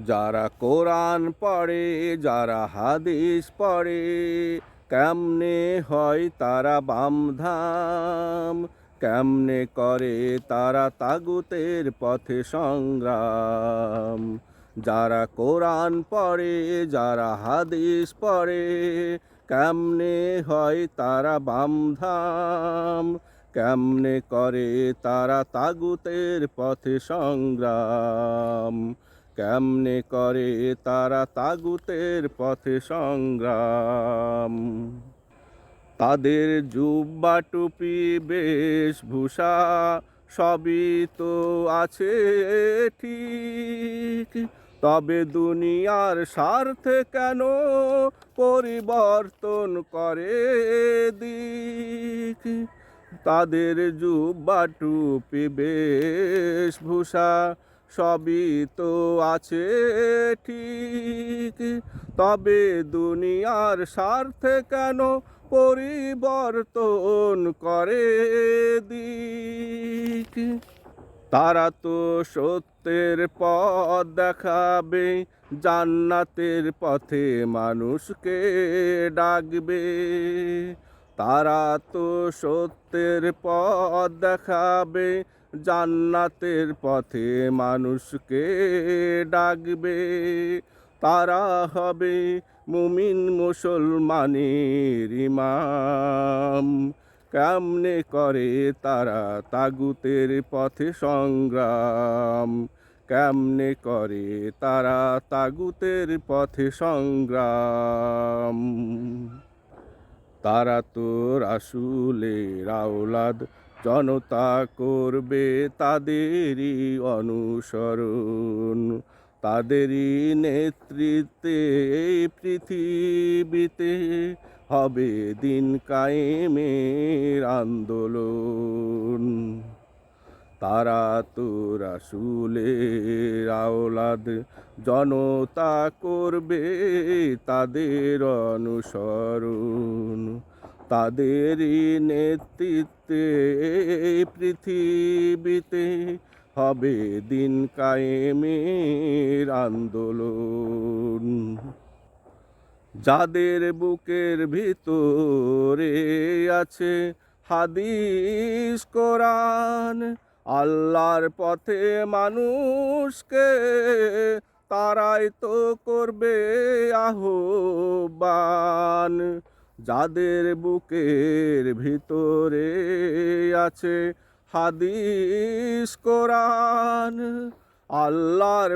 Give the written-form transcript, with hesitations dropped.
যারা কোরআন পড়ে, যারা হাদিস পড়ে, কেমনে হয় তারা বামধাম, কেমনে করে তারা তাগুতের পথে সংগ্রাম। যারা কোরআন পড়ে, যারা হাদিস পড়ে, কেমনে হয় তারা বামধাম, কেমনে করে তারা তাগুতের পথে সংগ্রাম, কেমনে করে তারা তাগুতের পথে সংগ্রাম। তাদের জুব্বা টুপি বেশভূষা সবই তো আছে ঠিক, তবে দুনিয়ার স্বার্থে কেন পরিবর্তন করে দিক। তাদের জুব্বা টুপি বেশভূষা সবই তো আছে ঠিক, তবে দুনিয়ার স্বার্থে কেন পরিবর্তন করে দিক। তারা তো সত্যের পথ দেখাবে, জান্নাতের পথে মানুষকে ডাকবে। তারা তো সত্যের পথ দেখাবে, জান্নাতের পথে মানুষকে ডাকবে। তারা হবে মুমিন মুসলমানের ইমাম, কেমনে করে তারা তাগুতের পথে সংগ্রাম, কেমনে করে তারা তাগুতের পথে সংগ্রাম। তারা তো রাসূলের আওলাদ, জনতা করবে তাদেরই অনুসরণ। তাদেরই নেতৃত্বে এই পৃথিবীতে হবে দিন কায়েমের আন্দোলন। তারা তো রাসূলের আওলাদ, জনতা করবে তাদের অনুসরণ। তাদেরই নেতৃত্বে এই পৃথিবীতে হবে দিন কায়েমের আন্দোলন। যাদের বুকের ভিতরে আছে হাদিস কোরআন, আল্লাহর পথে মানুষকে তারাই তো করবে আহ্বান। যাদের বুকের ভিতরে আছে হাদিস কোরআন, আল্লাহর